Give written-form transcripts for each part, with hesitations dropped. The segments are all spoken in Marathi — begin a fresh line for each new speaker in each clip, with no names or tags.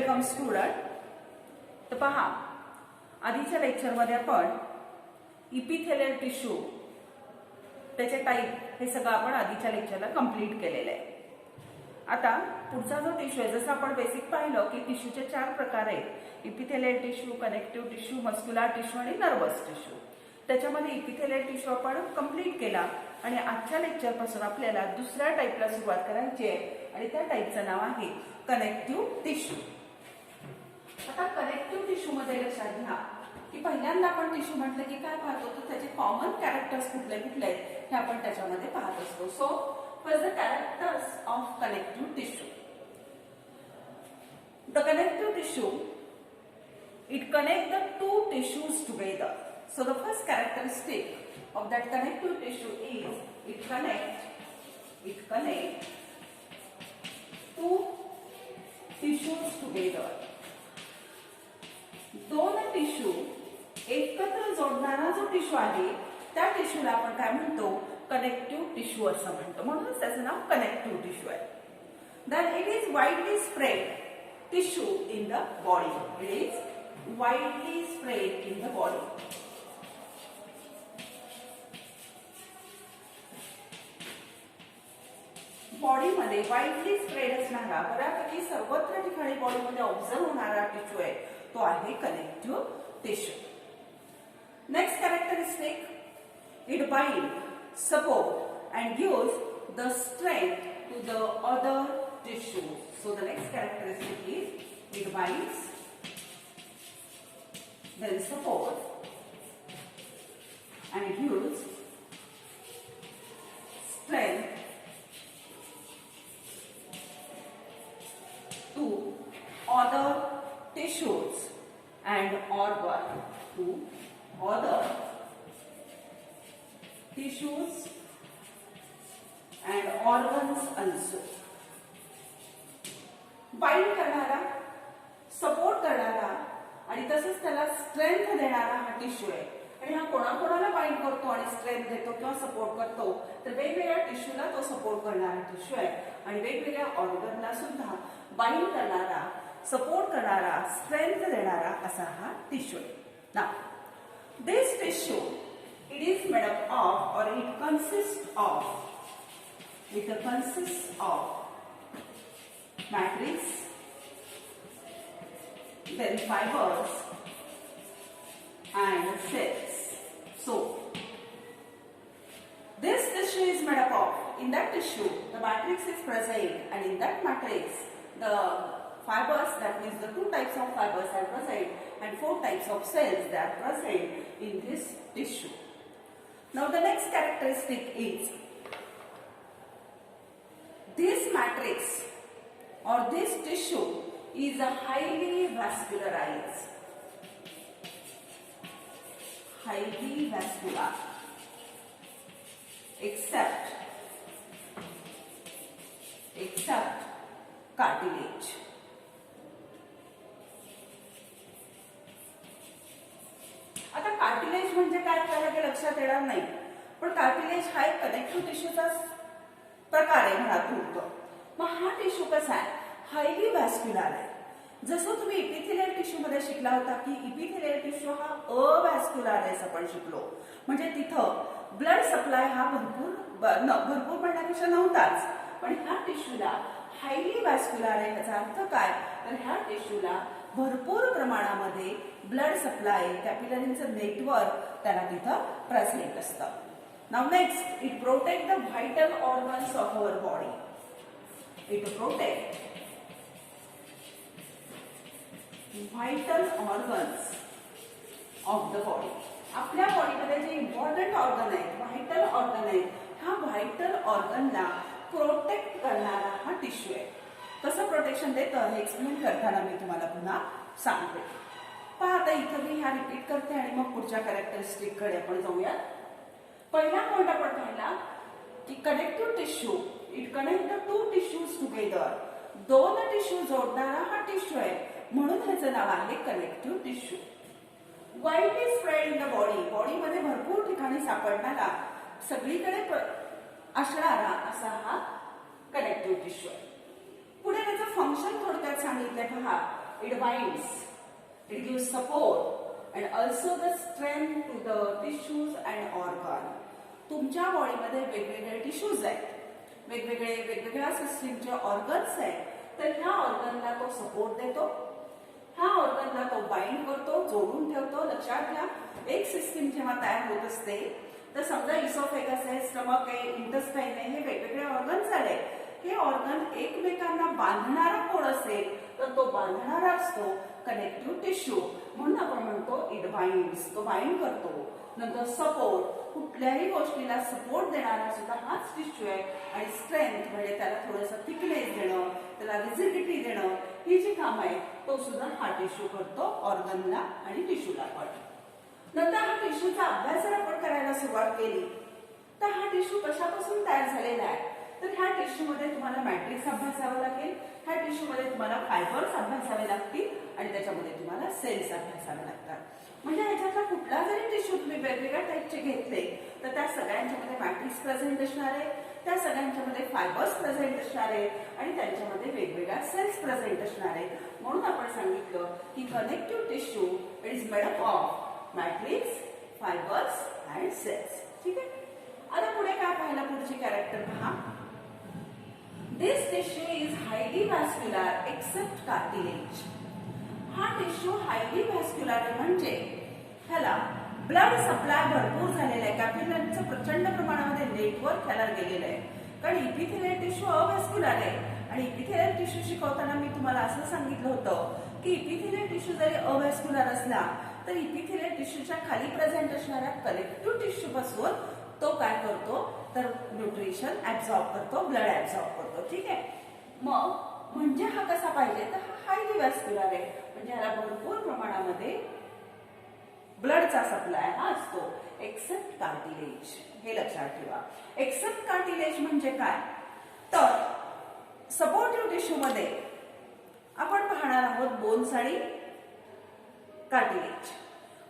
Welcome student. तर पहा, आधीच्या लेक्चरमध्ये आपण इपिथेलियल टिश्यू त्याचे टाईप हे सगळं आपण आधीच्या लेक्चरला कंप्लीट केलेलं आहे. आता पुढचा जो टिश्यू आहे, जसं आपण बेसिक पाहिलं की टिश्यूचे 4 प्रकार आहेत: epithelial tissue, connective tissue, muscular tissue आणि नर्वस टिश्यू. त्याच्यामध्ये इपिथेलियल टिश्यू आपण कंप्लीट केला आणि आजच्या लेक्चरपासून आपल्याला दुसऱ्या टाईपला सुरुवात करायची आहे आणि त्या टाईपचं नाव आहे कनेक्टिव्ह टिश्यू. आता कनेक्टिव्ह टिश्यू मध्ये लक्षात घ्या की पहिल्यांदा आपण टिश्यू म्हटलं की काय पाहतो, तर त्याचे कॉमन कॅरेक्टर्स कुठले कुठले आहेत हे आपण त्याच्यामध्ये पाहत असतो. So first the characters of connective tissue. The connective tissue, it connects the two tissues together. So the first characteristic of that connective tissue is it connects two tissues together. दोन टिश्यू एकत्र जोडणारा जो टिश्यू आहे त्या टिश्यूला आपण काय म्हणतो, कनेक्टिव्ह टिश्यू असं म्हणतो. म्हणूनच त्याचं नाव कनेक्टिव्ह टिश्यू आहे. Then it is widely spread tissue in the body. It is widely spread in the body. Body मध्ये वाइडली स्प्रेड असणारा, बऱ्यापैकी सर्वत्र ठिकाणी बॉडी मध्ये ऑब्झर्व होणारा टिश्यू आहे तो आहे connective tissue. Next characteristic, it bind, support and gives the strength to the other tissue. So the next characteristic is it binds, then support and gives strength to other tissues and organ, to other tissues and organs also. Bind करणारा, सपोर्ट करणारा आणि तसंच त्याला स्ट्रेंथ देणारा हा टिश्यू आहे. आणि हा कोणाकोणाला बाइंड करतो आणि स्ट्रेंथ देतो किंवा सपोर्ट करतो, तर वेगवेगळ्या टिश्यूला तो सपोर्ट करणारा टिश्यू आहे आणि वेगवेगळ्या ऑर्गनला सुद्धा बाइंड करणारा, सपोर्ट करणारा, स्ट्रेंथ देणारा असा हा टिश्यू आहे. Now this tissue, it is made up of और it consist of matrix, then fibers and cells. So this tissue is made up of, in that tissue the matrix is present, and in that matrix the fibers, that means the 2 types of fibers are present, and 4 types of cells that are present in this tissue. Now the next characteristic is this matrix or this tissue is a highly vascularized, except cartilage. आता कार्टिलेज म्हणजे काय आपल्याला काही लक्षात येणार नाही, पण कार्टिलेज हा एक कनेक्टिव्ह टिश्यूचा प्रकार आहे म्हणत होतो. मग हा टिश्यू कसा आहे, हायली व्हॅस्क्युलर आहे. जसं तुम्ही इपिथेलियल टिश्यू मध्ये शिकला होता की इपिथेलियल टिश्यू हा अव्हॅस्क्युलर आहे आपण शिकलो, म्हणजे तिथं ब्लड सप्लाय हा भरपूर म्हणण्यापेक्षा नव्हताच, पण ह्या टिश्यूला हायली व्हॅस्क्युलर आहे. याचा अर्थ काय, तर ह्या टिश्यूला भरपूर प्रमाणामध्ये ब्लड सप्लाय, कॅपिलरीचं नेटवर्क त्याला तिथं प्रेझेंट असतं. Now next, it protect the vital organs of our body. It protects vital organs of the body. आपल्या बॉडीमध्ये जे इम्पॉर्टंट ऑर्गन आहेत, व्हायटल ऑर्गन आहेत, ह्या व्हायटल ऑर्गनला प्रोटेक्ट करणारा हा टिश्यू आहे. कसं प्रोटेक्शन देतं हे एक्सप्लेन करताना मी तुम्हाला पुन्हा सांगते. पहा, आता इथं मी ह्या रिपीट करते आणि मग पुढच्या कॅरेक्टरिस्टिक कडे आपण जाऊया. पहिला पॉइंट आपण पाहिला की connective tissue, it connect the 2 tissues together. 2 tissue जोडणारा हा टिश्यू आहे, म्हणून ह्याचं नाव आहे connective tissue. Widely spread in the body, बॉडीमध्ये भरपूर ठिकाणी सापडणारा, सगळीकडे असणारा असा हा कनेक्टिव्ह टिश्यू आहे. पुढे त्याचं फंक्शन थोडक्यात सांगितलंय पहा it binds, it gives support and also the strength to the tissues and organ. तुमच्या बॉडीमध्ये वेगवेगळे टिश्यूज आहेत, वेगवेगळ्या सिस्टीमचे ऑर्गन्स आहेत, तर ह्या ऑर्गनला तो सपोर्ट देतो, ह्या ऑर्गनला तो बाइंड करतो, जोडून ठेवतो. लक्षात घ्या, एक सिस्टीम जेव्हा तयार होत असते तर समजा इसोफेगस आहे, स्टमक आहे, इंटेस्टाईन आहे, हे वेगवेगळे ऑर्गन्स आले. हे ऑर्गन एकमेकांना बांधणारा कोण असेल तर तो बांधणारा असतो कनेक्टिव्ह टिश्यू. म्हणून आपण म्हणतो इट बाइंड्स, तो बाइंड करतो. नंतर सपोर्ट, कुठल्याही गोष्टीला सपोर्ट देणारा सुद्धा हाच टिश्यू आहे. आणि स्ट्रेंथ म्हणजे त्याला थोडंसं थिकनेस देणं, त्याला रिजिडिटी देणं, ही जी काम आहे तो सुद्धा हा टिश्यू करतो ऑर्गनला आणि टिश्यूला पण. नंतर हा टिश्यूचा अभ्यास जर आपण करायला सुरुवात केली तर हा टिश्यू कशापासून तयार झालेला आहे तर ह्या टिश्यूमध्ये तुम्हाला मॅट्रिक्स अभ्यासावं लागेल, ह्या टिश्यूमध्ये तुम्हाला फायबर्स अभ्यासावे लागतील आणि त्याच्यामध्ये तुम्हाला सेल्स अभ्यासावे लागतात. म्हणजे ह्याच्यातला कुठला जरी टिश्यू तुम्ही वेगवेगळ्या टाईपचे घेतले तर त्या सगळ्यांच्यामध्ये मॅट्रिक्स प्रेझेंट असणार आहे, त्या सगळ्यांच्यामध्ये फायबर्स प्रेझेंट असणार आहे आणि त्यांच्यामध्ये वेगवेगळ्या सेल्स प्रेझेंट असणार आहेत. म्हणून आपण सांगितलं की connective tissue it is made up of matrix, fibres and cells. ठीक आहे. आता पुढे काय पाहिलं, पुढची कॅरेक्टर पहा. This tissue is highly vascular except cartilage. हा टिश्यू हायली व्हॅस्क्युलर आहे म्हणजे ह्याला ब्लड सप्लाय भरपूर झालेला आहे, कॅपिलरीचं प्रचंड प्रमाणामध्ये नेटवर्क ह्याला गेलेलं आहे. कारण इपिथेलियल टिश्यू अव्हॅस्क्युलर आहे आणि इपिथेलियल टिश्यू शिकवताना मी तुम्हाला असं सांगितलं होतं की इपिथेलियल टिश्यू जरी अव्हॅस्क्युलर असला तर इपिथेलियल टिश्यूच्या खाली प्रेझेंट असणाऱ्या कलेक्टिव्ह टिश्यू पासून तो काय करतो तर न्यूट्रिशन ऍब्सॉर्ब करतो, ब्लड ऍब्सॉर्ब करतो. ठीक आहे. मग म्हणजे हा कसा पाहिजे तर हा हायली व्हॅस्क्युलर आहे म्हणजे ह्याला भरपूर प्रमाणामध्ये ब्लडचा सप्लाय हा असतो. एक्सेप्ट कार्टिलेज, हे लक्षात ठेवा. एक्सेप्ट कार्टिलेज म्हणजे काय तर सपोर्टिव्ह टिश्यू मध्ये आपण पाहणार आहोत बोन्स आणि कार्टिलेज.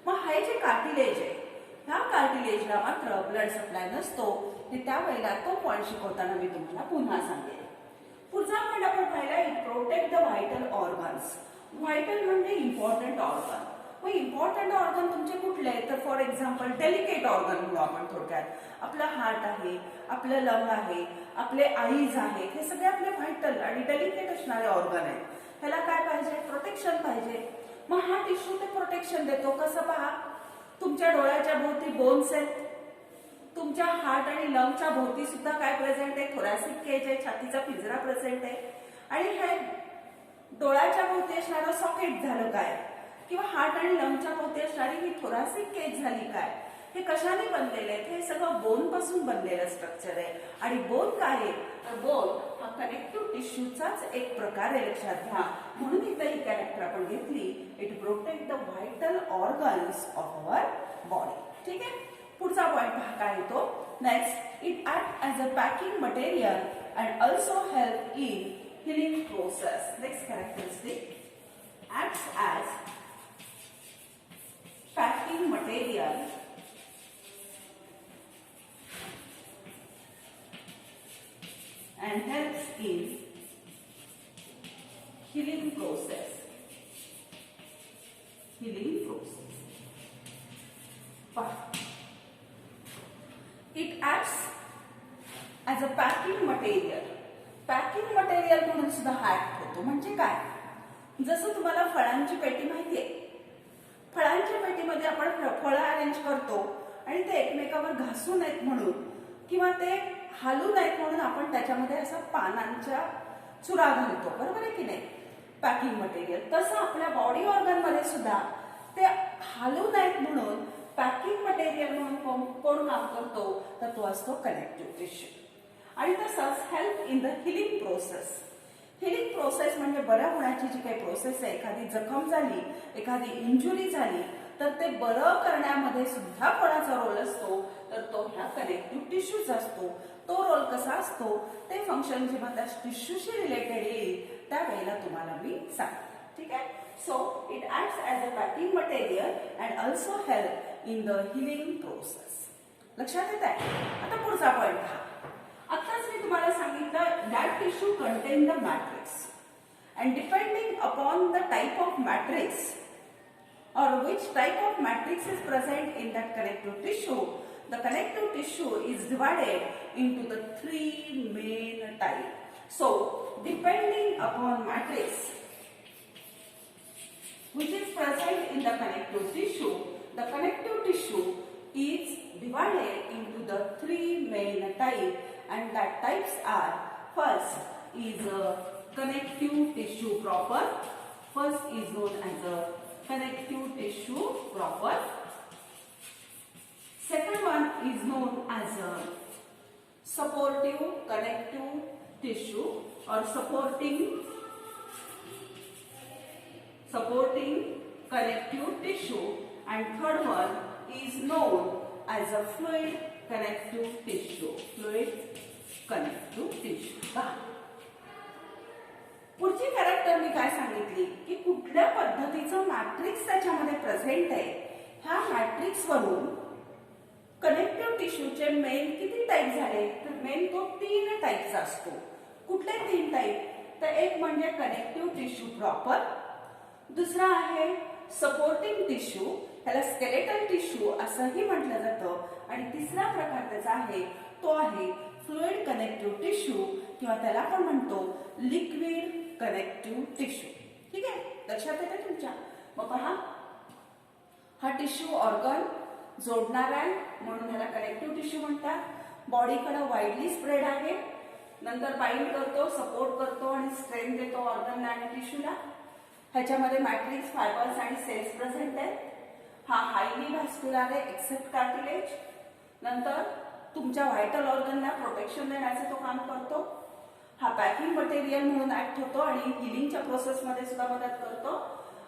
मग हे जे कार्टिलेज आहे ह्या कार्टिलेजला मात्र ब्लड सप्लाय नसतो. त्यावेळेला तो पॉइंट शिकवताना मी तुम्हाला पुन्हा सांगेन. पुढचा पॉइंट आपण पाहिला it protect the vital organs. Vital म्हणजे इम्पॉर्टंट ऑर्गन. मग इम्पॉर्टंट ऑर्गन तुमचे कुठले तर फॉर एक्झाम्पल डेलिकेट ऑर्गन म्हणू आपण थोडक्यात. आपलं हार्ट आहे, आपलं लंग आहे, आपले आईज आहेत, हे सगळे आपले व्हायटल आणि डेलिकेट असणारे ऑर्गन आहेत. ह्याला काय पाहिजे प्रोटेक्शन पाहिजे. मग हा टिश्यू ते प्रोटेक्शन देतो. कसं पहा, तुमच्या डोळ्याच्या भोवती बोन्स आहेत, तुमच्या हार्ट आणि लंगच्या भोवती सुद्धा काय प्रेझेंट आहे थोरॅसिक केज आहे, छातीचा पिंजरा प्रेझेंट आहे. आणि हे डोळ्याच्या भोवती असणारं सॉकेट झालं काय किंवा हार्ट आणि लंगच्या भोवती असणारी ही थोरॅसिक केज झाली काय, हे कशाने बनलेले आहेत हे सगळं बोन पासून बनलेलं स्ट्रक्चर आहे. आणि बोन काय आहे तर बोन हा कनेक्टिव्ह टिश्यूचाच एक प्रकार आहे, लक्षात घ्या. म्हणून इथं ही कॅरेक्टर आपण घेतली it protect the vital organs of our body. ठीक आहे. पुढचा पॉइंट पहा काय येतो. Next it act as a packing material and also help in healing process. Next characteristic acts as packing material and helps in healing process. Healing process. It acts as a packing material. Packing material म्हणून सुद्धा ऍक्ट होतो. म्हणजे काय, जसं तुम्हाला फळांची पेटी माहितीये, फळांच्या पेटीमध्ये आपण फळं अरेंज करतो आणि ते एकमेकावर घासू नयेत म्हणून किंवा ते हालू नयेत म्हणून आपण त्याच्यामध्ये असं पानांच्या चुरा घालतो, बरोबर आहे की नाही, पॅकिंग मटेरियल. तसं आपल्या बॉडी ऑर्गन मध्ये सुद्धा ते हालू नयेत म्हणून पॅकिंग मटेरियल म्हणून कोण काम करतो तर तो असतो कनेक्टिव्ह टिश्यू. आणि तसंच help in the healing process. Healing process म्हणजे बरं होण्याची जी काही प्रोसेस आहे, एखादी जखम झाली, एखादी इंजुरी झाली तर ते बरं करण्यामध्ये सुद्धा कोणाचा रोल असतो तर तो ह्या कनेक्टिव्ह टिश्यूचा असतो. तो रोल कसा असतो ते फंक्शन जेव्हा त्या टिश्यूशी रिलेटेड येईल त्यावेळेला तुम्हाला मी सांगते. ठीक आहे. So it acts as a packing material and also help in the healing process. लक्षात येत आहे. आता पुढचा पॉइंट पहा. आताच मी तुम्हाला सांगितलं that tissue content the matrix and depending upon the type of matrix or which type of matrix is present in that connective tissue, the connective tissue is divided into the three main types. So, depending upon matrix which is present in the connective tissue, the connective tissue is divided into the three main types, and that types are: first is connective tissue proper. First is known as a connective tissue proper. Second one is known as a supportive connective tissue or supporting connective tissue, and third one is known as a fluid connective tissue. Fluid connective tissue. पुढची कॅरेक्टर मी काय सांगितली की कुठल्या पद्धतीचं मॅट्रिक्स त्याच्यामध्ये प्रेझेंट आहे, ह्या मॅट्रिक्स वरून कनेक्टिव्ह टिश्यूचे मेन किती टाइप झाले, तर मेन तो 3 टाइप्स असतो. कुठले 3 टाइप, तर एक म्हणजे कनेक्टिव्ह टिश्यू प्रॉपर, दुसरा आहे सपोर्टिंग टिश्यू, त्याला स्केलेटल टिश्यू असंही म्हटलं जातं, आणि तिसरा प्रकार त्याचा आहे तो आहे फ्लुइड कनेक्टिव्ह टिश्यू किंवा त्याला आपण म्हणतो लिक्विड कनेक्टिव्ह टिश्यू. ठीक आहे, लक्षात येते तुमच्या. मग पहा, हा टिश्यू ऑर्गन जोडणार आहे म्हणून ह्याला कनेक्टिव्ह टिश्यू म्हणतात. बॉडीकडे वाईडली स्प्रेड आहे, नंतर बाइंड करतो, सपोर्ट करतो आणि स्ट्रेंथ देतो ऑर्गनला आणि टिश्यूला. ह्याच्यामध्ये मॅट्रिक्स, फायबर्स आणि सेल्स प्रेझेंट आहेत. हा हायली व्हॅस्क्युलर आहे एक्सेप्ट कार्टिलेज. नंतर तुमच्या व्हायटल ऑर्गनला प्रोटेक्शन देण्याचे तो काम करतो. हा पॅकिंग मटेरियल म्हणून ऍक्ट होतो आणि हिलिंगच्या प्रोसेसमध्ये सुद्धा मदत करतो.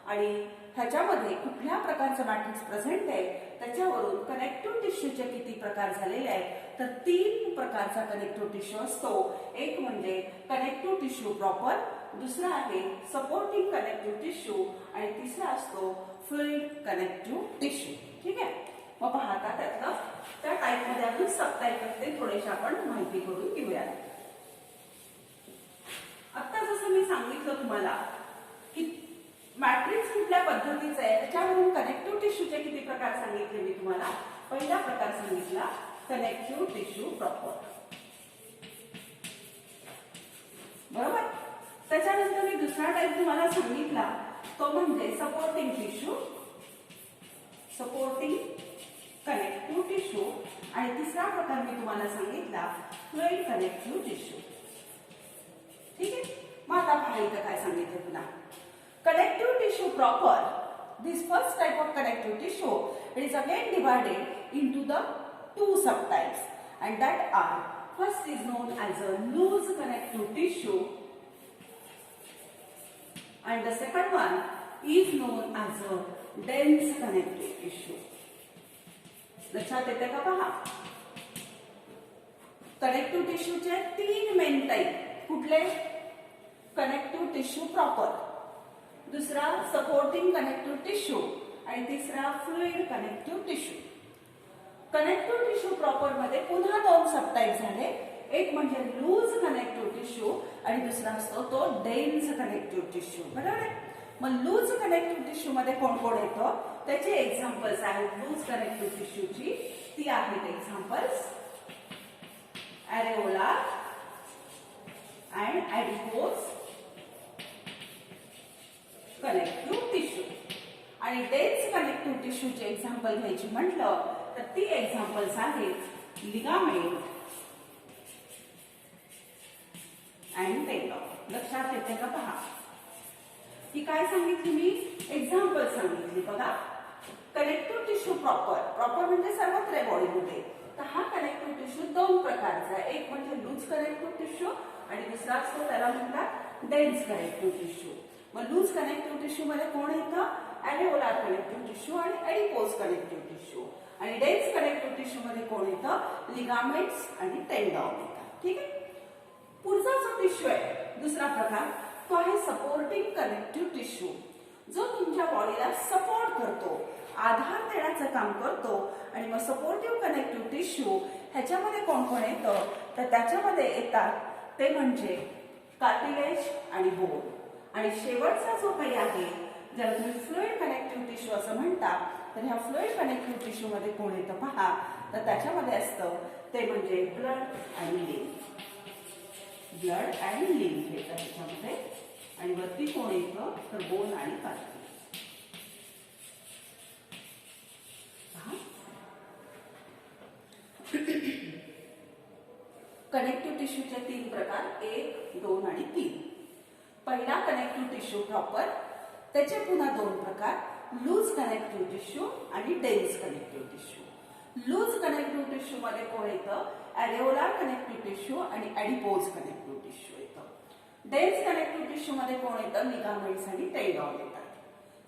आणि ह्याच्यामध्ये कुठल्या प्रकारचं मॅट्रिक्स प्रेझेंट आहे त्याच्यावरून कनेक्टिव्ह टिश्यूचे किती प्रकार झालेले आहेत, तर 3 प्रकारचा कनेक्टिव्ह टिश्यू असतो. एक म्हणजे कनेक्टिव्ह टिश्यू प्रॉपर, दुसरा आहे सपोर्टिंग कनेक्टिव्ह टिश्यू आणि तिसरा असतो फ्लुइड कनेक्टिव्ह टिश्यू. ठीक आहे, मग पाहता त्यातलं त्या टाईपमध्ये आपण सब टाईपमध्ये थोडेसे आपण माहिती करून घेऊया. आता जसं मी सांगितलं तुम्हाला की मॅट्रिक्स कुठल्या पद्धतीचं आहे त्याच्यावरून कनेक्टिव्ह टिश्यूचे किती प्रकार सांगितले मी तुम्हाला. पहिला प्रकार सांगितला कनेक्टिव्ह टिश्यू प्रॉपर, बरोबर. त्याच्यानंतर मी दुसरा टाईप तुम्हाला सांगितला तो म्हणजे supporting tissue, supporting connective tissue, आणि तिसरा प्रकार मी तुम्हाला सांगितला फ्लुइड कनेक्टिव्ह टिश्यू. ठीक आहे, मग आता पहा इथं काय सांगितलं पुन्हा. Connective tissue proper, this first type of connective tissue, it is again divided into the 2 subtypes, and that are, first is known as a loose connective tissue and the second one is known as a dense connective tissue. लक्षात येते का पहा. कनेक्टिव्ह टिश्यूचे 3 मेन टाइप. कुठले? कनेक्टिव्ह टिश्यू प्रॉपर, दुसरा सपोर्टिंग कनेक्टिव्ह टिश्यू आणि तिसरा fluid connective tissue. Connective tissue proper मध्ये पुन्हा 2 सबटाइप झाले. एक म्हणजे लूज कनेक्टिव्ह टिश्यू आणि दुसरा असतो तो डेन्स कनेक्टिव्ह टिश्यू. बरोबर आहे. मग लूज कनेक्टिव्ह टिश्यू मध्ये कोण कोण येतं त्याचे एक्झाम्पल्स आहेत लूज कनेक्टिव्ह टिश्यूची. ती आहेत एक्झाम्पल्स ॲरेओला अँड ॲडिपोज कनेक्टिव्ह टिश्यू. आणि डेन्स कनेक्टिव्ह टिश्यूचे एक्झाम्पल घ्यायची म्हटलं तर ती एक्झाम्पल्स आहेत लिगामेंट अँड टेंडॉन. लक्षात येते का पहा. की काय सांगितली मी एक्झाम्पल सांगितली बघा. कनेक्टिव्ह टिश्यू प्रॉपर, प्रॉपर म्हणजे सर्वत्र बॉडीमध्ये. तर हा कनेक्टिव्ह टिश्यू 2 प्रकारचा आहे. एक म्हणजे लूज कनेक्टिव्ह टिश्यू आणि दुसरा असतो त्याला म्हणतात डेन्स कनेक्टिव्ह टिश्यू. मग लूज कनेक्टिव्ह टिश्यू मध्ये कोण येतं ॲरेओलार कनेक्टिव्ह टिश्यू आणि ॲडिपोज कनेक्टिव्ह टिश्यू. आणि डेन्स कनेक्टिव्ह टिश्यू मध्ये कोण येतं लिगामेंट्स आणि टेंडॉन येतात. ठीक आहे. पुढचा जो टिश्यू आहे दुसरा प्रकार तो आहे सपोर्टिंग कनेक्टिव्ह टिश्यू, जो तुमच्या बॉडीला सपोर्ट करतो, आधार देण्याचं काम करतो. आणि मग सपोर्टिव्ह कनेक्टिव्ह टिश्यू ह्याच्यामध्ये कोण कोण येतं तर त्याच्यामध्ये येतात ते म्हणजे कार्टिलेज आणि बोन. आणि शेवटचा जो काही आहे ज्याला तुम्ही फ्लुइड कनेक्टिव्ह टिश्यू असं म्हणता, तर ह्या फ्लुइड कनेक्टिव्ह टिश्यू मध्ये कोण येतं पहा, तर त्याच्यामध्ये असतं ते म्हणजे ब्लड आणि लिम्फ. ब्लड आणि लिम्फ येतं त्याच्यामध्ये. आणि वरती कोण येतं तर बोन आणि कार्टिलेज. कनेक्टिव्ह टिश्यूचे 3 प्रकार, 1, 2 आणि 3. पहिला कनेक्टिव्ह टिश्यू प्रॉपर, त्याचे पुन्हा 2 प्रकार, लूज कनेक्टिव्ह टिश्यू आणि dense connective tissue. Loose connective tissue मध्ये कोण येतं, ॲरेओलार कनेक्टिव्ह टिश्यू आणि ॲडिपोज कनेक्टिव्ह टिश्यू येतं. डेन्स कनेक्टिव्ह टिश्यू मध्ये कोण येतं, लिगामेंट्स आणि टेंडॉन येतात.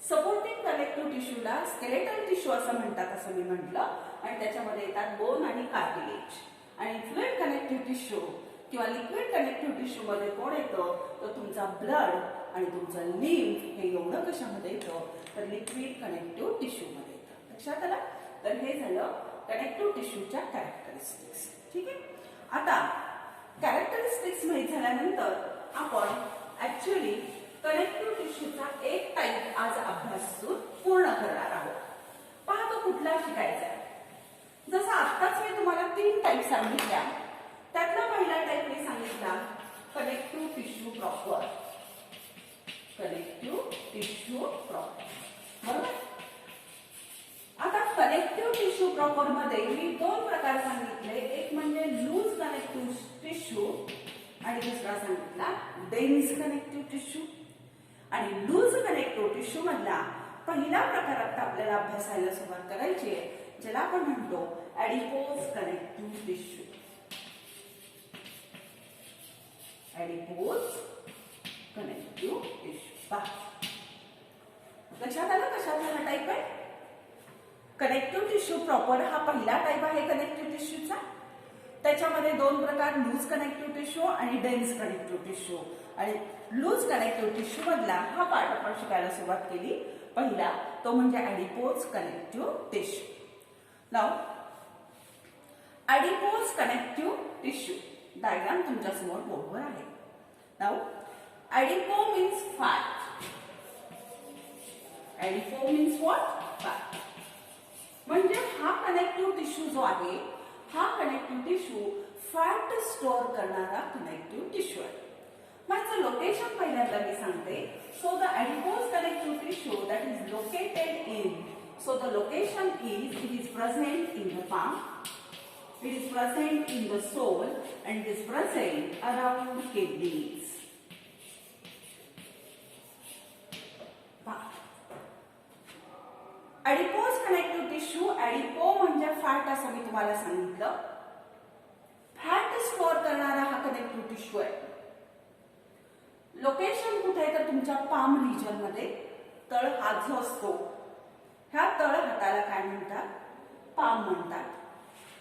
सपोर्टिंग कनेक्टिव्ह टिश्यूला स्केलेटल टिश्यू असं म्हणतात, असं मी म्हटलं, आणि त्याच्यामध्ये येतात बोन आणि कार्टिलेज. आणि फ्लुइड कनेक्टिव्ह टिश्यू किंवा लिक्विड कनेक्टिव्ह टिश्यू मध्ये कोण येतं, तर तुमचा ब्लड आणि तुमचं लिम्फ हे एवढं कशामध्ये येतं, तर लिक्विड कनेक्टिव्ह टिश्यू मध्ये येतं. लक्षात आलं. तर हे झालं कनेक्टिव्ह टिश्यूच्या कॅरेक्टरिस्टिक्स. ठीक आहे. आता कॅरेक्टरिस्टिक्स माहित झाल्यानंतर आपण ऍक्च्युअली कनेक्टिव्ह टिश्यूचा एक टाईप आज अभ्यासून पूर्ण करणार आहोत. पहा तो कुठला शिकायचा आहे. जसं आत्ताच मी तुम्हाला 3 टाईप सांगितल्या, त्यातला पहिला टाईप मी सांगितला connective tissue proper. Connective tissue proper, बरोबर. आता कनेक्टिव्ह टिश्यू प्रॉपर मध्ये मी 2 प्रकार सांगितले, एक म्हणजे लूज कनेक्टिव्ह टिश्यू आणि दुसरा सांगितला डेन्स कनेक्टिव्ह टिश्यू. आणि लूज कनेक्टिव्ह टिश्यू मधला पहिला प्रकार आता आपल्याला अभ्यासायला सुरुवात करायची आहे, ज्याला आपण म्हणतो adipose connective tissue. Adipose connective tissue. लक्षात आलं कशातला हा टाईप आहे. कनेक्टिव्ह टिश्यू प्रॉपर हा पहिला टाईप आहे कनेक्टिव्ह टिश्यूचा. त्याच्यामध्ये 2 प्रकार, लूज कनेक्टिव्ह टिश्यू आणि डेन्स कनेक्टिव्ह टिश्यू. आणि लूज कनेक्टिव्ह टिश्यू मधला हा पार्ट आपण शिकायला सुरुवात केली. पहिला तो म्हणजे adipose connective tissue. Now adipose connective tissue diagram तुमच्या समोर बोर्डवर आहे. Now adipo means fat. Adipo means what, fat. म्हणजे हा कनेक्टिव्ह टिश्यू जो आहे, हा कनेक्टिव्ह टिश्यू फॅट स्टोअर करणारा कनेक्टिव्ह टिश्यू आहे. माझं लोकेशन पहिल्यांदा मी सांगते. So the adipose connective tissue that is located in, so the location is, it is present in the palm, it is present in the sole, and it is present around kidneys. Adipose connective tissue, adipo म्हणजे फॅट असं मी तुम्हाला सांगितलं. फॅट स्टोअर करणारा हा कनेक्टिव्ह टिश्यू आहे. लोकेशन कुठे आहे तर तुमच्या पाम रिजन मध्ये. तळ हात जो असतो, ह्या तळ हाताला काय म्हणतात, पाम म्हणतात.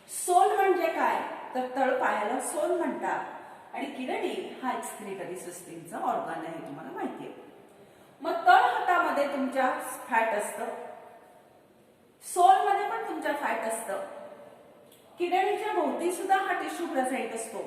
सोल म्हणजे काय तर तळ पायाला सोल म्हणतात. आणि किडनी हा एक्सक्रीटरी सिस्टीमचा ऑर्गन आहे, तुम्हाला माहिती आहे. मग तळ हातामध्ये तुमच्या फॅट असतं, सोल मध्ये पण तुमच्या फॅट असतं, किडनीच्या भोवती सुद्धा हा टिश्यू प्रेझेंट असतो.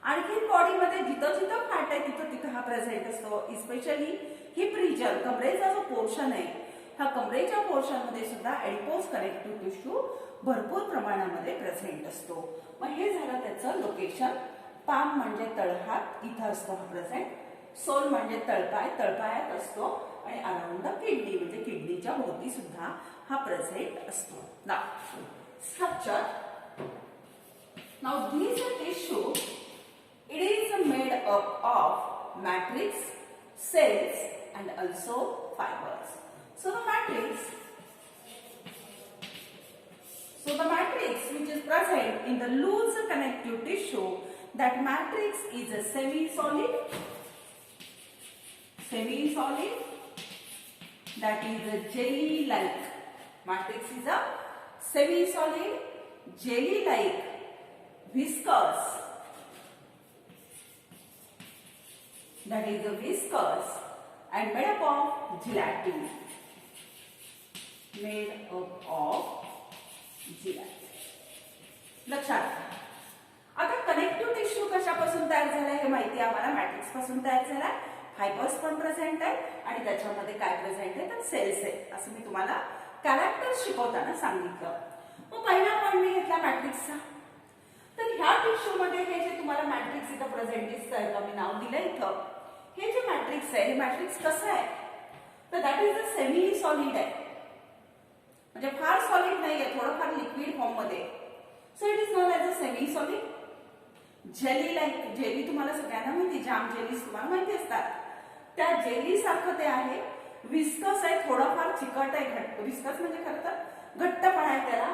आणखी बॉडीमध्ये जिथं जिथं फॅट आहे तिथं तिथं हा प्रेझेंट असतो. इस्पेशली हिप रिजन, कमरेचा जो पोर्शन आहे, ह्या कमरेच्या पोर्शन मध्ये सुद्धा ॲडिपोज कनेक्टिव्ह टिश्यू भरपूर प्रमाणामध्ये प्रेझेंट असतो. मग हे झालं त्याचं लोकेशन. पाम म्हणजे तळहात, इथं असतो हा प्रेझेंट. सोल म्हणजे तळपाय, तळपायात असतो. आणि अराउंड द किडनी म्हणजे किडनीच्या भोवती सुद्धा हा प्रेझेंट असतो. Now structure. Now this tissue, it is made up of matrix, cells and also fibers. So the matrix which is present in the loose connective tissue, that matrix is a semi-solid, that is a jelly-like. Matrix is a semi-solid, jelly-like, viscous, that is a viscous and made up of gelatin. Made up of gelatin. लक्षात. आता कनेक्टिव्ह टिश्यू कशापासून तयार झाला हे माहिती आम्हाला, मॅट्रिक्स पासून तयार झाला. फायबर्स पण प्रेझेंट आहेत आणि त्याच्यामध्ये काय प्रेझेंट आहे तर सेल्स आहेत असं मी तुम्हाला कॅरेक्टर शिकवताना सांगितलं. मग पहिला पॉईंट मी घेतला मॅट्रिक्सचा. तर ह्या टिश्यू मध्ये हे जे तुम्हाला मॅट्रिक्स इथं प्रेझेंट दिसतंय का मी नाव दिलं इथं, हे जे मॅट्रिक्स आहे हे मॅट्रिक्स कसं आहे तर that is a semi solid आहे, म्हणजे फार सॉलिड नाहीये, थोडंफार लिक्विड फॉर्म मध्ये. So it is non as a semi solid. Jelly like, jelly तुम्हाला सगळ्यांना माहिती, जाम जेलीज तुम्हाला माहिती असतात, त्या जेली सारखं ते आहे. विस्कस आहे, थोडंफार चिकट आहे, घट्ट. विस्कस म्हणजे खरं तर घट्टपणा आहे त्याला.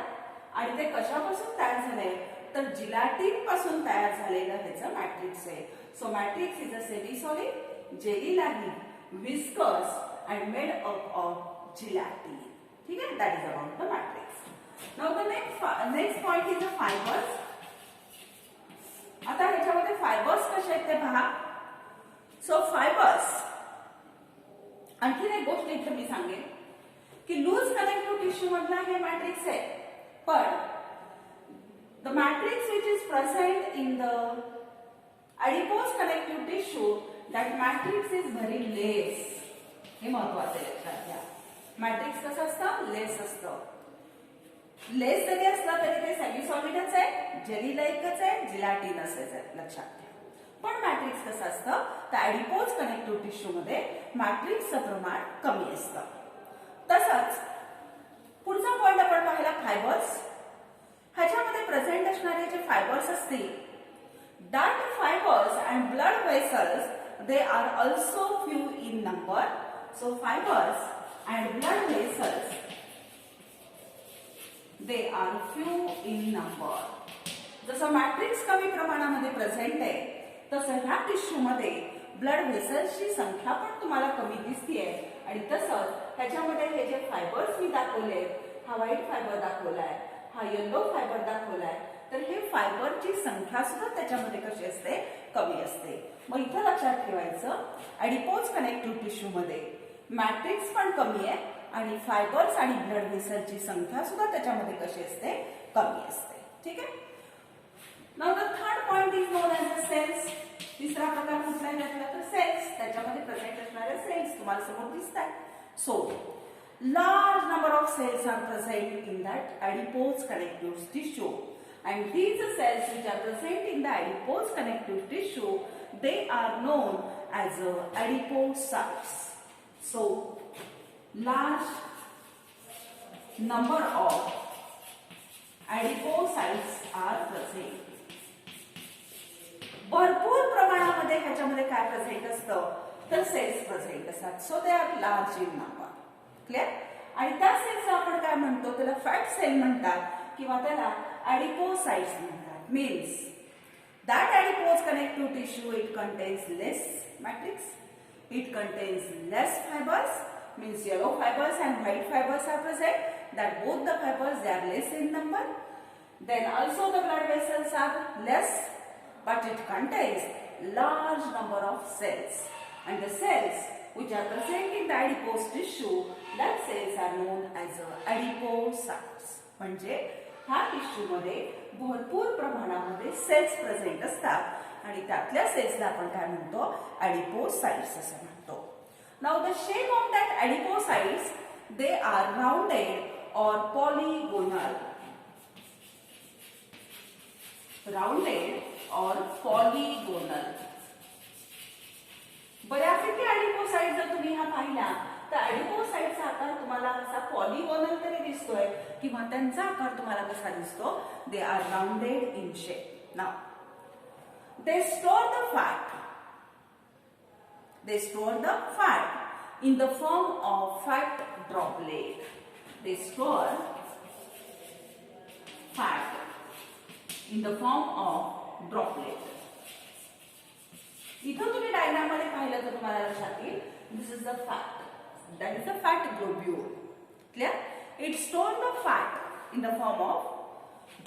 आणि ते कशापासून तयार झालंय तर जिलॅटिन पासून तयार झालेलं ह्याचं मॅट्रिक्स आहे. So matrix is a semi solid, jelly like, viscous and made up of gelatin. ठीक आहे, that is about the matrix. Now the next point is the fibres. आता ह्याच्यामध्ये फायबर्स कसे आहेत ते पहा. सो फायबर्स, आणखीन एक गोष्ट इथे मी सांगेन की लूज कनेक्टिव्ह टिश्यू मधला हे मॅट्रिक्स आहे, पण the matrix which is present in the adipose connective tissue, that matrix is very less. हे महत्वाचं आहे लक्षात घ्या. मॅट्रिक्स कसं असतं, लेस असतं. लेस जरी असला तरी ते सेमी सॉलिडच आहे, जेली लाईकच आहे, जिलॅटिनस आहे, लक्षात घ्या. पण मॅट्रिक्स कसं असतं तर ॲडिपोज कनेक्टिव्ह टिश्यू मध्ये मॅट्रिक्सचं प्रमाण कमी असतं. तसंच पुढचा पॉइंट आपण पाहिला फायबर्स. ह्याच्यामध्ये प्रेझेंट असणारे जे फायबर्स असतील, that fibers and blood vessels, they are also few in number. So fibers and blood vessels, they are few in number. जसं मॅट्रिक्स कमी प्रमाणामध्ये प्रेझेंट आहे तसं ह्या टिश्यू मध्ये ब्लड व्हेसल्सची संख्या पण तुम्हाला कमी दिसतेय. आणि तसंच ह्याच्यामध्ये हे जे फायबर्स मी दाखवले, हा व्हाईट फायबर दाखवलाय, हा येलो फायबर दाखवलाय, तर हे फायबरची संख्या सुद्धा त्याच्यामध्ये कशी असते, कमी असते. मग इथं लक्षात ठेवायचं ॲडिपोज कनेक्टिव्ह टिश्यू मध्ये मॅट्रिक्स पण कमी आहे आणि फायबर्स आणि ब्लड व्हेसलची संख्या सुद्धा त्याच्यामध्ये कशी असते, कमी असते. ठीक आहे. Now the third point is non as a sales. तिसरा प्रकार कुठला आहे त्यातला तर सेल्स. त्याच्यामध्ये प्रेझेंट असणारे सेल्स तुम्हाला समोर दिसतात. So large number of cells are present in that adipose connective tissue. And these cells which are present in the adipose connective tissue, they are known as adipocytes. So, large number of adipocytes are present. भरपूर प्रमाणामध्ये ह्याच्यामध्ये काय प्रेझेंट असतं तर सेल्स प्रेझेंट असतात. So they are large in number. Clear. आणि त्या सेल्सला आपण काय म्हणतो, त्याला फॅट सेल म्हणतात किंवा त्याला ॲडिपोसाइट्स म्हणतात. Means that adipose connective tissue, it contains less matrix, it contains less fibers, means yellow fibers and white fibers are present, that both the fibers they are less in number. Then also the blood vessels are less, but it contains large number of cells, and the cells which are present in the adipose tissue, that cells are known as adipocytes. म्हणजे ह्या टिश्यू मध्ये भरपूर प्रमाणामध्ये सेल्स प्रेझेंट असतात आणि त्यातल्या सेल्सला आपण काय म्हणतो, ॲडिपोसाइट्स असं म्हणतो. Now the shape of that adipocytes, they are rounded और पॉलीगोनल. राउंडेड और पॉलीगोनल. बऱ्यापैकी ॲडिपोसाइट जर तुम्ही हा पाहिला तर ॲडिपोसाइटचा आकार तुम्हाला कसा पॉलीगोनल तरी दिसतोय किंवा त्यांचा आकार तुम्हाला कसा दिसतो, they are rounded in shape. Now they store the fat. They store the fat in the form of fat droplet. They store fat in the form of droplet. इथं तुम्ही डायग्राम मध्ये पाहिलं तर तुम्हाला लक्षात येईल, this is the fat. That is the fat globule. Clear? It stores the fat in the form of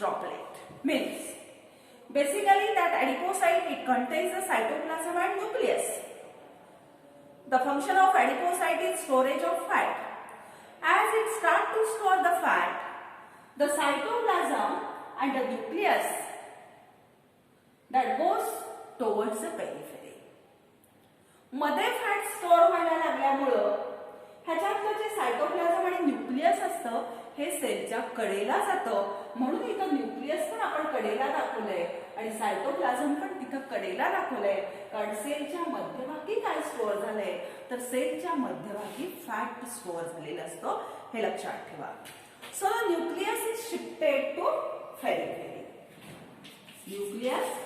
droplet. Means basically that adipocyte, it contains the cytoplasm and nucleus. The function of adipocyte is storage of fat. As it starts to store the fat, the cytoplasm and the nucleus that goes towards the periphery. मध्ये फॅट स्टोअर व्हायला लागल्यामुळं ह्याच्यातलं जे सायटोप्लाझम आणि न्यूक्लियस असतं हे सेलच्या कडेला जातं, म्हणून इथं न्यूक्लियस पण आपण कडेला दाखवलंय आणि सायटोप्लाझम पण तिथं कडेला दाखवलंय, कारण सेलच्या मध्यभागी काय स्टोअर झालंय तर सेलच्या मध्यभागी फॅट स्टोअर झालेलं असतं, हे लक्षात ठेवा. So nucleus is shifted to periphery. Nucleus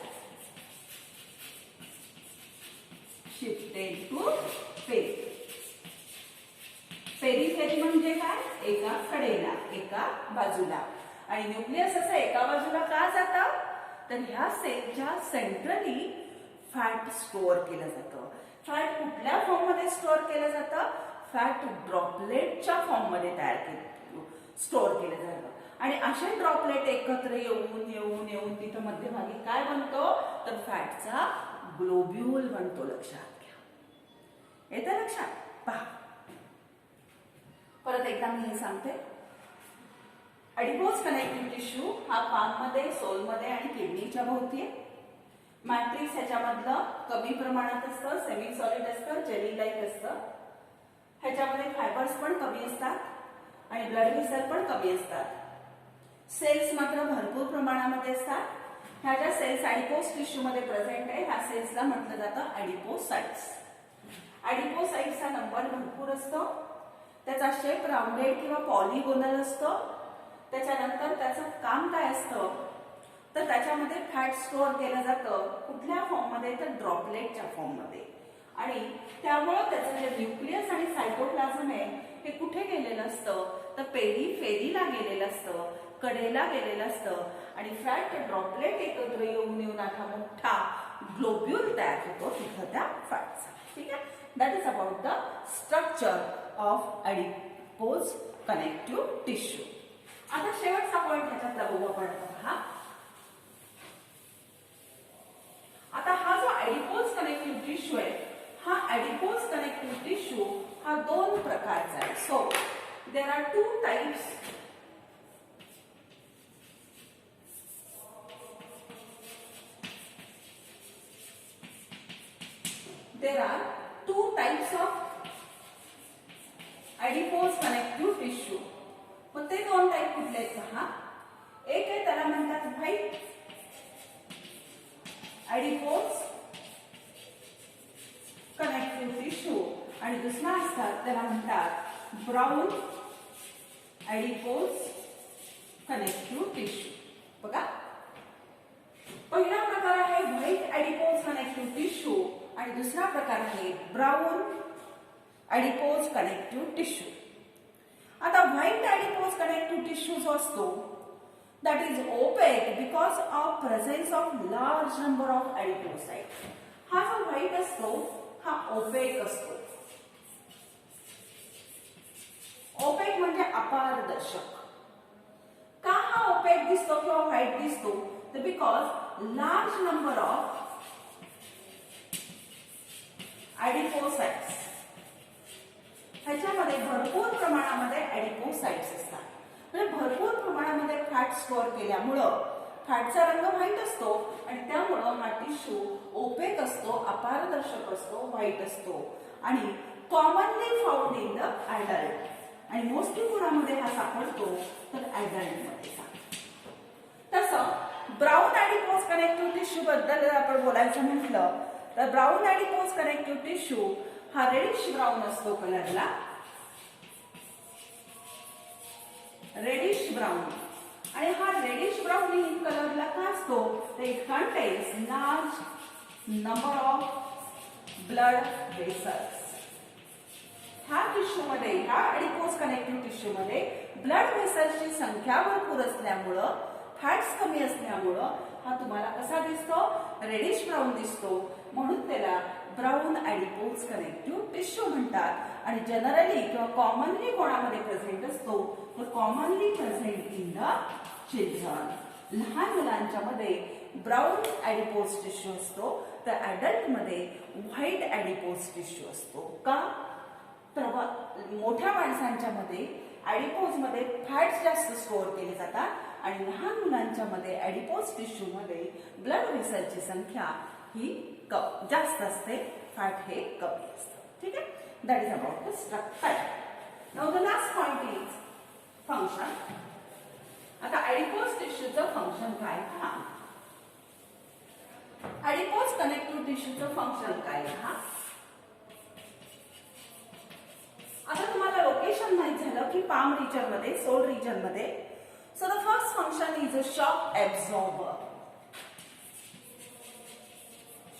shifted to periphery. Periphery म्हणजे काय? एका कडेला, एका बाजूला. आणि न्यूक्लियस असं एका बाजूला का जातं तर ह्या सेलच्या सेंट्रली फॅट स्टोअर केलं जातं. फॅट कुठल्या फॉर्म मध्ये स्टोअर केलं जातं? फॅट ड्रॉपलेटच्या फॉर्म मध्ये स्टोअर केलं जातं. आणि असे ड्रॉपलेट एकत्र येऊन येऊन येऊन तिथं मध्यभागी काय बनतो तर फॅटचा ग्लोब्यूल बनतो. लक्षात घ्या. येतं लक्षात? पहा परत एकदा मी हे सांगते. ॲडिपोज कनेक्टिव्ह टिश्यू हा पाममध्ये, सोलमध्ये आणि किडनीच्या भोवती आहे. मॅट्रिक्स ह्याच्यामधलं कमी प्रमाणात असतं, सेमी सॉलिड असतं, जेली लाईक असतं. ह्याच्यामध्ये फायबर्स पण कमी असतात आणि ब्लड व्हेसल पण कमी असतात. सेल्स मात्र भरपूर प्रमाणामध्ये असतात. ह्या ज्या सेल्स ॲडिपोज टिश्यू मध्ये प्रेझेंट आहे ह्या सेल्सला म्हटलं जातं ॲडिपोसाइट्स. ॲडिपोसाइट्सचा नंबर भरपूर असतो. त्याचा शेप राउंडेड किंवा पॉलिगोनल असतो. त्याच्यानंतर त्याचं काम काय असतं तर त्याच्यामध्ये फॅट स्टोअर केलं जातं. कुठल्या फॉर्म मध्ये तर ड्रॉपलेटच्या फॉर्म मध्ये. आणि त्यामुळं त्याचं जे न्यूक्लियस आणि सायटोप्लाझम आहे हे कुठे गेलेलं असतं तर पेरिफेरीला गेलेलं असतं, कडेला गेलेलं असतं. आणि फॅट ड्रॉपलेट एकत्र येऊन येऊन आता मोठा ग्लोब्यूल तयार होतो तिथं त्या फॅटचा. ठीक आहे. That is about the structure of adipose connective tissue. आता शेवटचा पॉइंट ह्याच्यातला बघू आपण. पहा आता हा जो ॲडिपोज कनेक्टिव्ह टिश्यू आहे हा ॲडिपोज कनेक्टिव्ह टिश्यू हा दोन प्रकारचा आहे. So there are two types. There are two types of adipose connective tissue. मग ते दोन टाइप कुठले आहेत पहा. एक आहे त्याला म्हणतात व्हाईट adipose connective tissue आणि दुसरा असतात त्याला म्हणतात ब्राउन adipose connective tissue. बघा पहिला प्रकार आहे व्हाईट adipose connective tissue आणि दुसरा प्रकार आहे ब्राउन ॲडिपोज कनेक्टिव्ह टिश्यू. आता व्हाईट ॲडिपोज कनेक्टिव्ह टिश्यू जो असतो that is opaque because of presence of large number of adipocyte. हा जो व्हाईट असतो हा ओपेक असतो. ओपेक म्हणजे अपारदर्शक. का हा ओपेक दिसतो किंवा व्हाईट दिसतो तर बिकॉज लार्ज नंबर ऑफ ॲडिपोसाइट्स ह्याच्यामध्ये भरपूर प्रमाणामध्ये ॲडिपोसाइट्स असतात. म्हणजे भरपूर प्रमाणामध्ये फॅट स्टोअर केल्यामुळं फॅटचा रंग व्हाईट असतो आणि त्यामुळं हा टिश्यू ओपेक असतो, अपारदर्शक असतो, व्हाईट असतो आणि commonly found in the adult. आणि मोस्टली कुणामध्ये हा सापडतो तर ॲडल्टमध्ये. तसं ब्राउन ॲडिपोज कनेक्टिव्ह टिश्यू बद्दल आपण बोलायचं म्हटलं तर ब्राउन ॲडिपोज कनेक्टिव्ह टिश्यू हा रेडिश ब्राउन असतो कलरला. Reddish brown. आणि हा रेडिश ब्राउन इन कलरला का असतो तर it contains large number of blood vessels. ह्या टिश्यू मध्ये ह्या ॲडिपोज कनेक्टिव्ह टिश्यू मध्ये ब्लड व्हेसल्सची संख्या भरपूर असल्यामुळं फॅट्स कमी असल्यामुळं हा तुम्हाला कसा दिसतो रेडिश ब्राउन दिसतो. म्हणून त्याला ब्राउन ॲडिपोज कनेक्टिव्ह टिश्यू म्हणतात. आणि जनरली किंवा कॉमनली कोणामध्ये प्रेझेंट असतो तर commonly present in the children. लहान मुलांच्या मध्ये ब्राउन ॲडिपोज टिश्यू असतो तर ॲडल्ट मध्ये व्हाईट ॲडिपोज टिश्यू असतो. का तर मोठ्या माणसांच्या मध्ये ॲडिपोज मध्ये फॅट्स जास्त स्टोअर केले जातात आणि लहान मुलांच्या मध्ये ॲडिपोज टिश्यू मध्ये ब्लड व्हेसलची संख्या ही जास्त असते फॅट हे कमी असतं. ठीक आहे, that is about the structure. Now the last point is function. आता ॲडिपोज टिश्यूचं फंक्शन काय पहा. ॲडिपोज कनेक्टिव्ह टिश्यूचं फंक्शन काय पहा. आता तुम्हाला लोकेशन माहित झालं की पाम रिजन मध्ये, सोल रिजन मध्ये. So the first function is a shock absorber.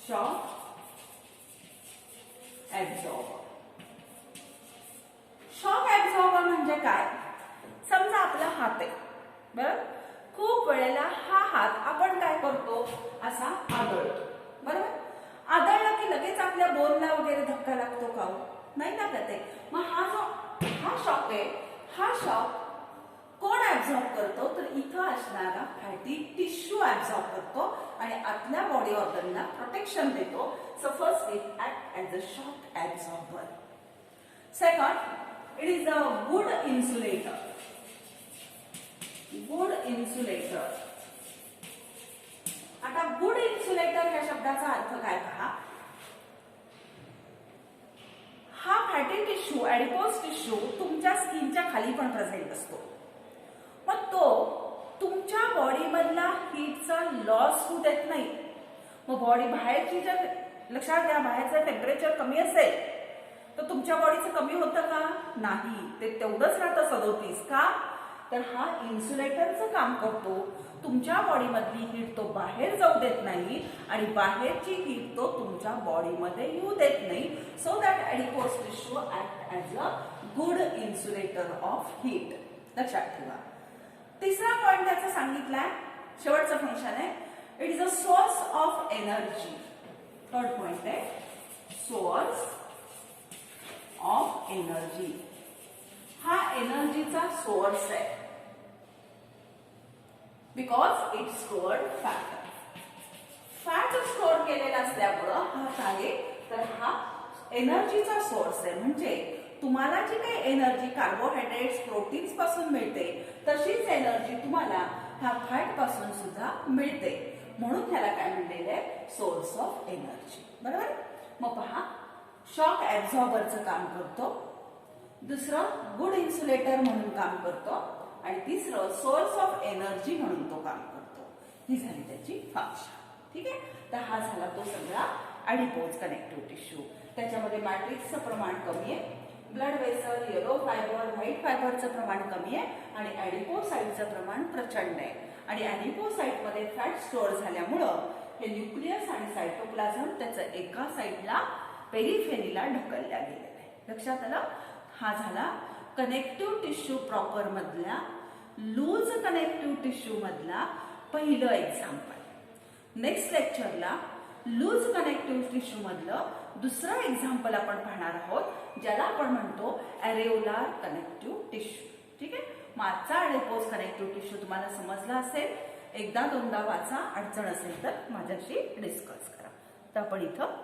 Shock absorber. Shock absorber म्हणजे काय. समजा आपला हात आहे बरोबर. खूप वेळेला हा हात आपण काय करतो, असा आदळतो बरोबर. आदळला की लगेच आपल्या बोनला वगैरे धक्का लागतो का, नाही लागत आहे. मग हा शॉक आहे, हा शॉक कोण ऍब्झॉर्ब करतो, तर इथं असणारा फॅटी टिश्यू ऍब्झॉर्ब करतो आणि आतल्या बॉडी ऑर्गनला प्रोटेक्शन देतो. So first it act as a shock absorber. Second, it is a good insulator. Good insulator. आता गुड इन्सुलेटर या शब्दाचा अर्थ काय पहा. हा फॅटी टिश्यू, ॲडिपोज टिश्यू तुमच्या स्किनच्या खाली पण प्रेझेंट असतो. मग तो तुमच्या बॉडी मधला हीटचा लॉस होऊ देत नाही. मग बॉडी बाहेरची जर, लक्षात घ्या, बाहेरचं टेम्परेचर कमी असेल तर तुमच्या बॉडीचं कमी होतं का, नाही, ते तेवढंच राहतं 37. का, तर हा इन्सुलेटरचं काम करतो. तुमच्या बॉडी मधली हीट तो बाहेर जाऊ देत नाही आणि बाहेरची हीट तो तुमच्या बॉडीमध्ये येऊ देत नाही. So that adipose tissue act as a good insulator of heat. लक्षात ठेवा. तिसरा पॉइंट त्याचा सांगितलाय, शेवटचं फंक्शन आहे, it is a source of energy. Third point आहे सोर्स ऑफ एनर्जी. हा एनर्जीचा सोर्स आहे. Because it stored fat. Fat store केलेला असल्यामुळं हा काय, तर हा एनर्जीचा सोर्स आहे. म्हणजे तुम्हाला जी काही एनर्जी कार्बोहायड्रेट्स, प्रोटीन्स पासून मिळते, तशीच एनर्जी तुम्हाला ह्या फॅट पासून सुद्धा मिळते. म्हणून त्याला काय म्हणलेलं आहे, सोर्स ऑफ एनर्जी बरोबर. मग पहा, शॉक ऍब्झॉर्बरचं काम करतो. दुसरं गुड इन्सुलेटर म्हणून काम करतो आणि तिसरं सोर्स ऑफ एनर्जी म्हणून तो काम करतो. ही झाली त्याची फंक्शन. ठीक आहे, तर हा झाला तो सगळा ॲडिपोज कनेक्टिव्ह टिश्यू. त्याच्यामध्ये मॅट्रिक्सचं प्रमाण कमी आहे, blood vessel, yellow fibre, white फायबरचं प्रमाण कमी आहे आणि ॲडिपोसाइटचं प्रमाण प्रचंड आहे. आणि ॲडिपोसाइटमध्ये फॅट स्टोअर झाल्यामुळं हे न्यूक्लियस आणि सायटोप्लाझम त्याचं एका साईडला पेरिफेरीला ढकलल्या गेलेलं आहे. लक्षात आलं. हा झाला कनेक्टिव्ह टिश्यू प्रॉपर मधल्या, लूज कनेक्टिव्ह टिश्यू मधला पहिलं एक्झाम्पल. नेक्स्ट लेक्चरला लूज कनेक्टिव्ह टिश्यू मधलं दुसरं एक्झाम्पल आपण पाहणार आहोत, ज्याला आपण म्हणतो ॲरेओलार कनेक्टिव्ह टिश्यू. ठीक आहे, मागचा ॲडिपोज कनेक्टिव्ह टिश्यू तुम्हाला समजला असेल. एकदा दोनदा वाचा, अडचण असेल तर माझ्याशी डिस्कस करा. तर आपण इथं